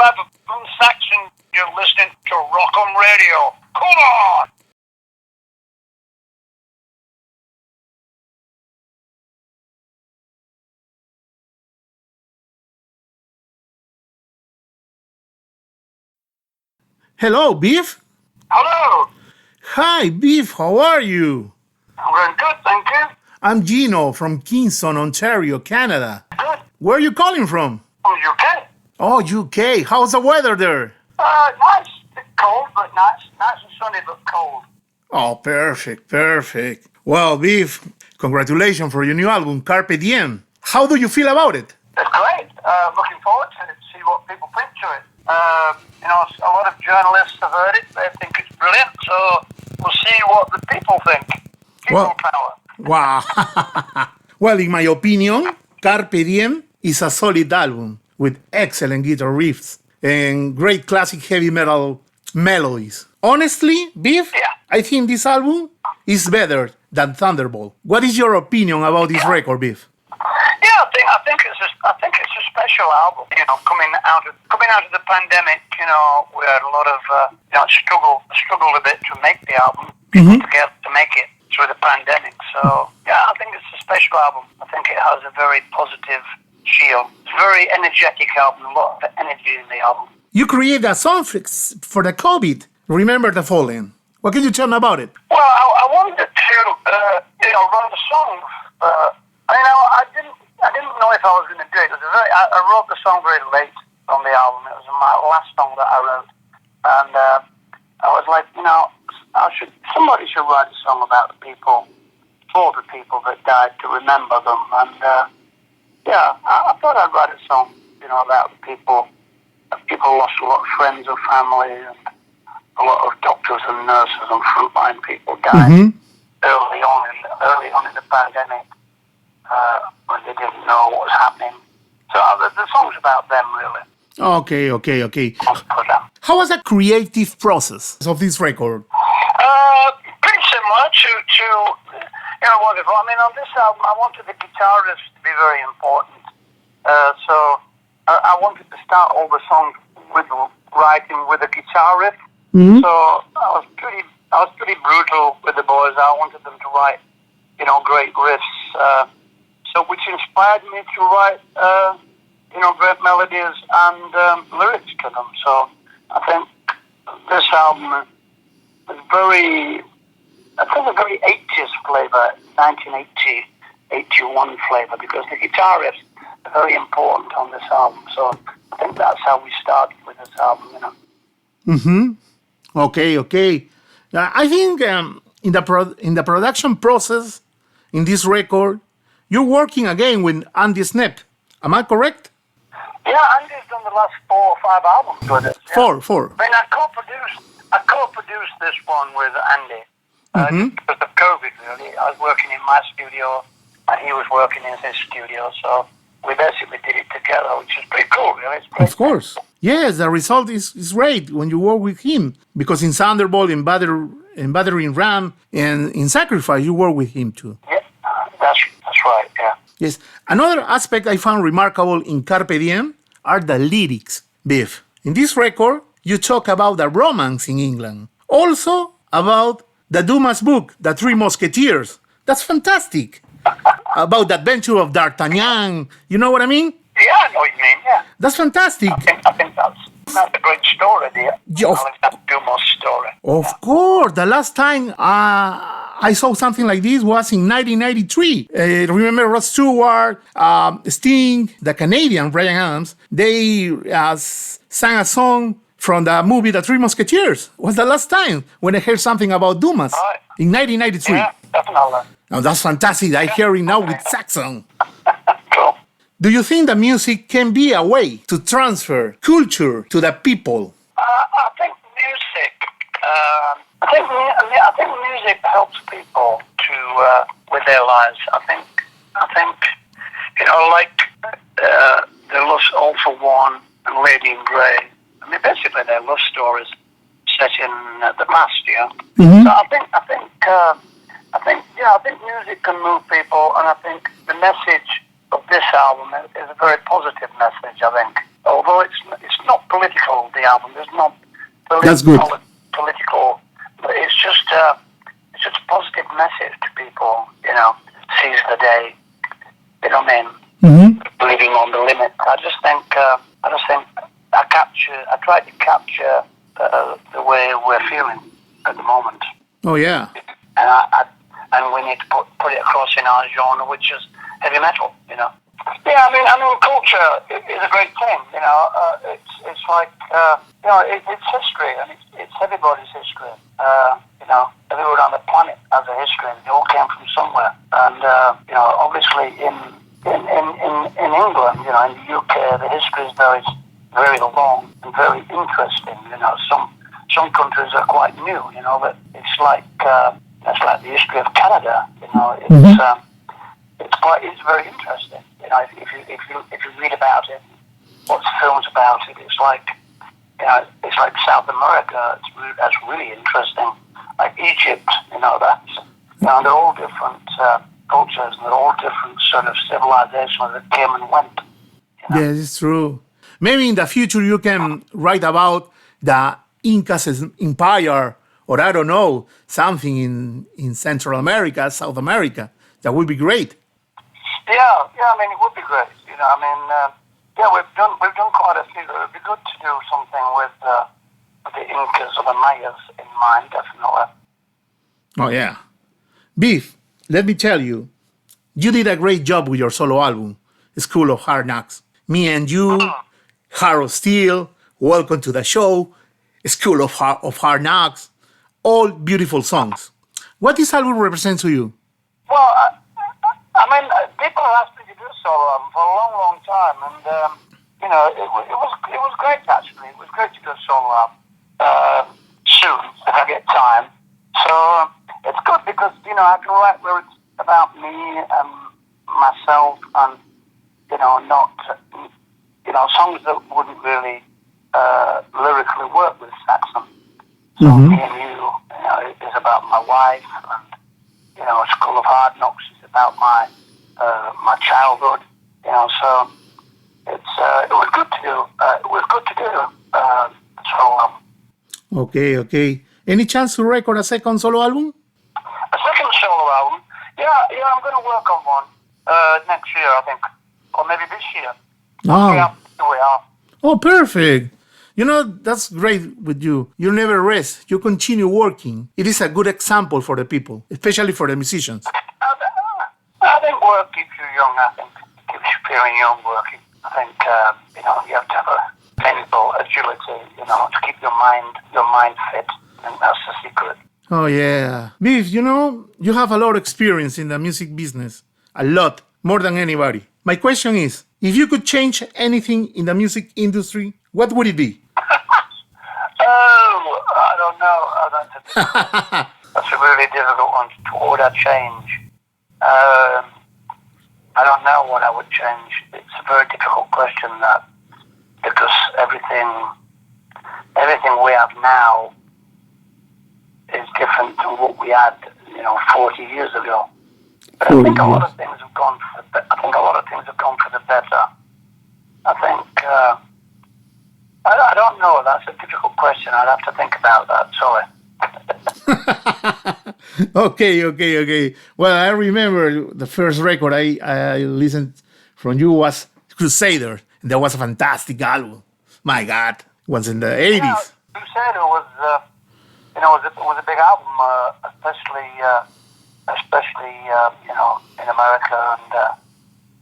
Byford from Saxon. You're listening to Rockum Radio. Come on! Hello, Biff. Hello. Hi, Biff. How are you? I'm doing good, thank you. I'm Gino from Kingston, Ontario, Canada. Good. Where are you calling from? From the UK. Oh, UK. How's the weather there? Nice. Bit cold, but nice. Nice and sunny, but cold. Oh, perfect, perfect. Well, Biff, congratulations for your new album, Carpe Diem. How do you feel about it? It's great. Looking forward to it, see what people think to it. A lot of journalists have heard it. They think it's brilliant, so we'll see what the people think. People power. Wow. Well, in my opinion, Carpe Diem is a solid album with excellent guitar riffs and great classic heavy metal melodies. Honestly, Biff, I think this album is better than Thunderbolt. What is your opinion about this record, Biff? Yeah, I think it's a special album. Coming out of the pandemic, we had a lot of struggled a bit to make the album. People together to make it through the pandemic. So yeah, I think it's a special album. I think it has a very positive feel. It's a very energetic album. A lot of energy in the album. You created a song for the COVID. Remember the Fallen. What can you tell me about it? Well, I wanted to, write a song. I didn't know if I was going to do it. I wrote the song very late on the album. It was my last song that I wrote, and I was like, somebody should write a song about the people, for the people that died, to remember them. And I thought I'd write a song, about the people. People lost a lot of friends and family, and a lot of doctors and nurses and frontline people died early on in the pandemic, when they didn't know what was happening. So the song's about them, really. Okay. How was the creative process of this record? Pretty similar to wonderful. I mean, on this album, I wanted the guitarist to be very important. So I wanted to start all the songs with writing with a guitar riff. So I was pretty brutal with the boys. I wanted them to write, great riffs. So which inspired me to write, great melodies and lyrics to them. So I think this album is a very 80s flavor, 1980, 81 flavor, because the guitar riffs are very important on this album. So I think that's how we started with this album, Okay. I think in the production process in this record, you're working again with Andy Snep. Am I correct? Yeah, Andy's done the last 4 or 5 albums with it. Yeah. Four. I mean, I co-produced this one with Andy because of COVID. Really, I was working in my studio and he was working in his studio, so we basically did it together, which is pretty cool, really. It's great. Of course. Yes, the result is great when you work with him, because in Thunderbolt, in Battering Ram, and in Sacrifice, you work with him too. Yeah, that's right, yeah. Yes. Another aspect I found remarkable in Carpe Diem are the lyrics, Biff. In this record, you talk about the romance in England. Also about the Dumas book, The Three Musketeers. That's fantastic. About the adventure of D'Artagnan. You know what I mean? Yeah, I know what you mean, yeah. That's fantastic. I think that's a great story, dear. Alexander Dumas' story. Of course. The last time I saw something like this was in 1993. Remember Rod Stewart, Sting, the Canadian Bryan Adams, they sang a song from the movie The Three Musketeers. Was the last time when I heard something about Dumas in 1993. Yeah, definitely. Now that's fantastic. I hear it now with Saxon. Cool. Do you think that music can be a way to transfer culture to the people? I think music. I think music helps people to with their lives. I think they lost All for One and Lady in Grey. I mean, basically they're love stories set in the past. Yeah. So I think music can move people, and I think the message of this album is a very positive message. I think, although it's not politically album. There's no That's good. political, but it's just a positive message to people. You know, seize the day. You know what I mean? Living on the limit. I think I tried to capture the way we're feeling at the moment. Oh yeah. And we need to put it across in our genre, which is heavy metal. You know. Yeah, I mean, culture is a great thing. You know, it's like it's history, and it's everybody's history. You know, everyone on the planet has a history, and they all came from somewhere. And you know, obviously in England, you know, in the UK, the history is very, very long and very interesting. You know, some countries are quite new. You know, but it's like the history of Canada. You know, it's very interesting. You know, if you read about it, what's films about it, it's like, you know, it's like South America. That's really interesting. Like Egypt, you know, they're all different cultures, and they're all different sort of civilizations that came and went. You know? Yes, it's true. Maybe in the future you can write about the Incas empire, or I don't know, something in Central America, South America. That would be great. Yeah. I mean, it would be great. You know, I mean, we've done quite a few. It would be good to do something with the Incas or the Mayas in mind, definitely. Oh yeah, Biff. Let me tell you, you did a great job with your solo album, School of Hard Knocks. Me and you, Harold Steele, Welcome to the Show, School of Hard Knocks, all beautiful songs. What this album represents to you? Well, I mean, people asked me to do a solo album for a long, long time, and you know, it was great actually. It was great to do a solo album soon if I get time. So it's good because, you know, I can write lyrics about me and myself, and you know, not songs that wouldn't really lyrically work with Saxon. So Me and You know, is about my wife, and you know, School of Hard Knocks is about my childhood. You know, so it was good to do. It was good to do. So. Okay. Any chance to record a second solo album? A second solo album? Yeah, I'm going to work on one next year, I think, or maybe this year. Oh. Yeah, here we are. Oh, perfect. You know, that's great with you. You never rest. You continue working. It is a good example for the people, especially for the musicians. I think work keeps you young. I think it keeps you feeling young working. I think, you know, you have to have a mental agility, you know, to keep your mind fit. And that's the secret. Oh, yeah. Biff, you know, you have a lot of experience in the music business. A lot. More than anybody. My question is, if you could change anything in the music industry, what would it be? Oh, I don't know. That's a really difficult one. What would I change? I don't know what I would change. It's a very difficult question, that, because everything we have now is different to what we had, you know, 40 years ago. But I think a lot of things have gone for the better. I think I don't know. That's a difficult question. I'd have to think about that. Sorry. Okay. Well, I remember the first record I listened from you was Crusader. And that was a fantastic album. My God, it was in the 80s. Yeah, Crusader was, you know, was a big album, especially you know, in America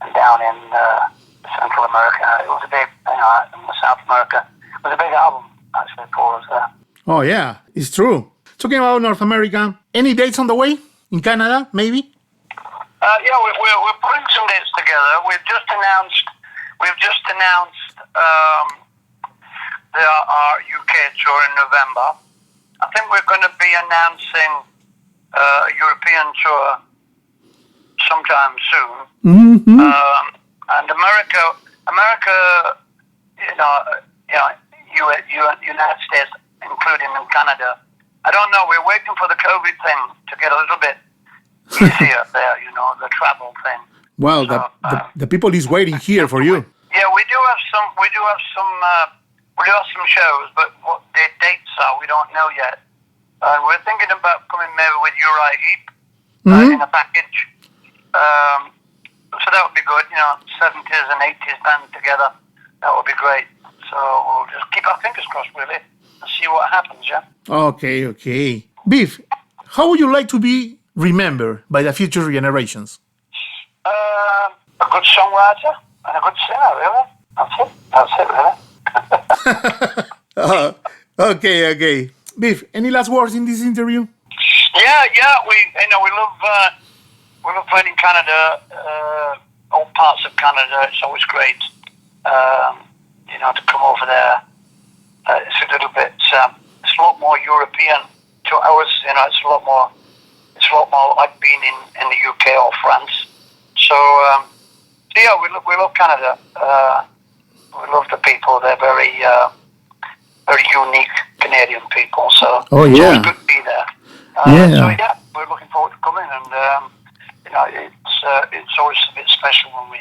and down in Central America. It was a big, you know, in South America. It was a big album actually for us there. Oh yeah, it's true. Talking about North America, any dates on the way in Canada, maybe? Yeah, we're putting some dates together. We've just announced our UK tour in November. I think we're going to be announcing a European tour sometime soon. Mm-hmm. And America, United States, including in Canada. I don't know. We're waiting for the COVID thing to get a little bit easier there. You know, the travel thing. Well, so, the people is waiting here for you. Yeah, we do have some we do have some shows, but what their dates are, we don't know yet. And we're thinking about coming maybe with Uriah Heep in a package. So that would be good, 70s and 80s band together. That would be great. So we'll just keep our fingers crossed, really, and see what happens, yeah? Okay. Biff, how would you like to be remembered by the future generations? A good songwriter and a good singer, really. That's it, really. Okay. Biff, any last words in this interview? Yeah. We love playing in Canada. All parts of Canada. It's always great. To come over there. It's a little bit. It's a lot more European to ours. It's a lot more like being in the UK or France. So yeah, we love Canada. We love the people. They're very very unique Canadian people. So it's always good to be there. So yeah, we're looking forward to coming, and it's always a bit special when we